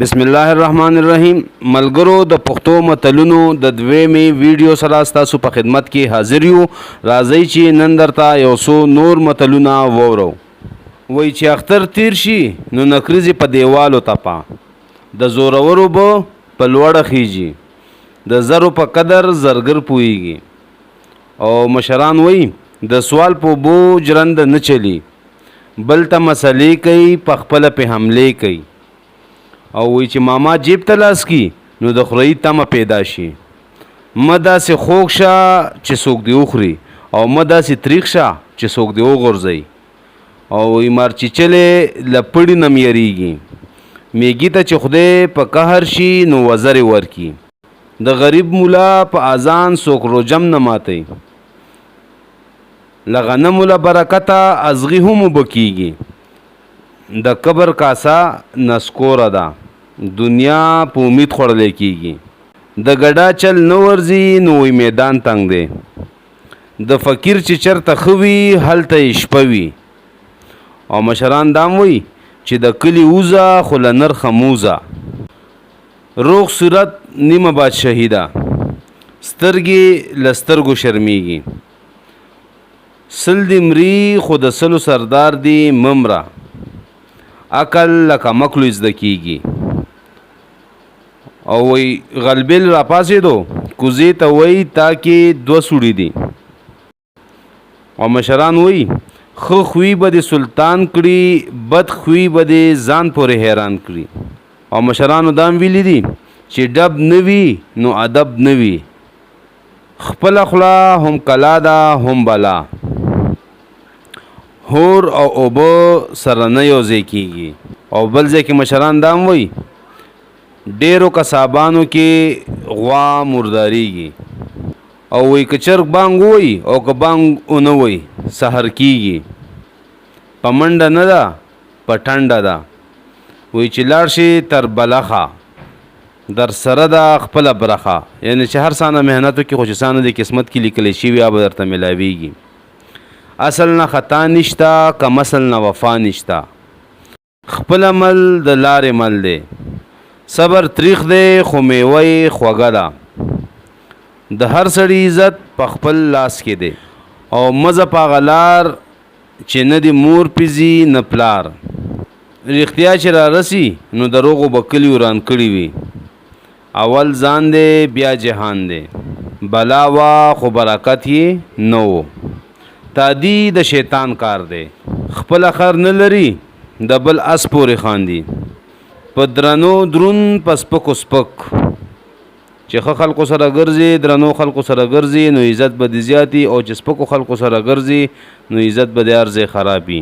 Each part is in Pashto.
بسم الله الرحمن الرحیم ملګرو د پښتو متلونو د دویمې ویډیو سره تاسو په خدمت کې حاضر یو. راځئ چې نن درته یو څو نور متلونه وورو. وای چې اختر تیر شي نو نکریزې په دیوالو تپا، د زورورو به په لوړه خیږي، د زرو په قدر زرګر پوهیږي. او مشران وای د سوال په بو جرند نه چلی، بل ته مسلې کوي په خپل په حمله کوي. او وی چې ماما جیب ته لاس کی نو د خوري تمه پیدا شي. مدا سه خوښه چې څوک دی اخري، او مدا سه تریخ شه چې څوک دی وغورځي. او وی مار چې چله لپړی نم یریږي، میګی ته چې خوده په قهر شي نو وزر ورکی. د غریب مولا په اذان څوک روجم نه ماتي، لغنم له برکته ازغي هم بکیږي. د قبر کاسا نسکور ده، دنیا په امید خوړل کیږي. د ګډا چل نو ورزي نو میدان تنگ دی، د فقیر چې چرته خوي هلته شپوي. او مشران دام وي چې د کلی اوزا خلنر خموزا، روغ صورت نیمه باد شهیدا، سترګي لسترګو شرميږي. سل دی مری خود سلو سردار دی ممرا، عقل لکه مکلو زده کیږي. او وی غلبل را پاسې دو کوزی ته وی تاکي دو سوړي دي. او مشران وی خو خوی به سلطان کړي، بد خوی به ځان پورې حیران کړي. او مشرانو دام ویلی دي چې ډب نوي نو ادب نوي، خپل خلا هم کلا دا هم بلا، هور او اوبو سره نه یوځای کیږي. او بل ځای کې مشران دام وی ډیرو کسابانو کې غوا مرداریږي. او وی کچرګ بانګ وی او که بانګ اون وی سحر کیږي. پمنډه نه ده پټنډه ده، وی چې لاړ شي تر بلخه در سره ده خپل برخه. یعنی چې هر سانه مهنتو کې خوشسانه د قسمت کې لیکل شي بیا به درته ملاویږي. اصل نه خطا نشتا، کم اصل نه وفا نشتا، خپل عمل د لارې مل دی. صبر تریخ دی خو میوه خوږه ده، د هر سړي عزت په خپل لاس کې دی. او مزه په غلار چې نه دی مور پیزي نه پلار، رښتیا چې را رسی نو دروغو به کلی وران کړي وي. اول ځان دی بیا جهان دی، بلا وا خو برکت یې نه و. تادی د شیطان کار دی، خپل خر نه لري د بل اس پورې خاندي. په درنو درون پس پکو سپک، چې ښه خلکو سره ګرځي درنو خلکو سره ګرځي نو عزت به دې زیاتي، او چې سپکو خلکو سره ګرځي نو عزت به دې ارزه خرابي.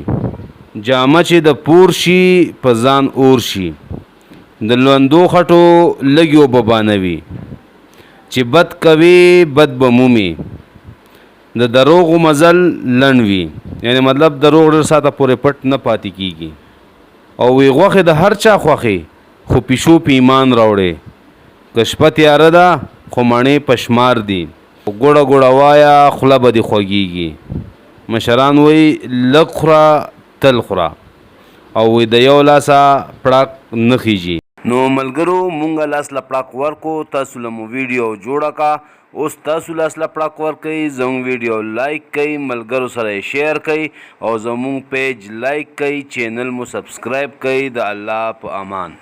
جامه چې د پور شي په ځان اور شي، د لوندو خټو لګیو ببانوي. چې بد کوي بد بمومي، د دروغ مزل لنوي. یعنی مطلب دروغ ډېر ساته پورې پټ نه پاتې کیږي. او وی غوخه د هر چا خوخه خو پیشو په ایمان راوړي. کشپ تیار ده خو مڼې پشمار دي، ګوړه ګوړه وایا خله به دې خوږیږي. مشران وی لخرا تل خورا، او وی د یو لاسه پړک نه خیږي. نو ملګرو مونږه لاس لپړک ورکو، تاسو له مو ویډیو جوړه کا. اوس تاسو لاس لپړک ورکئ، زموږ ویډیو لایک کئ، ملګرو سره شیر کئ، او زموږ پیج لایک کئ، چینل مو سبسکرایب کئ. د الله په امان.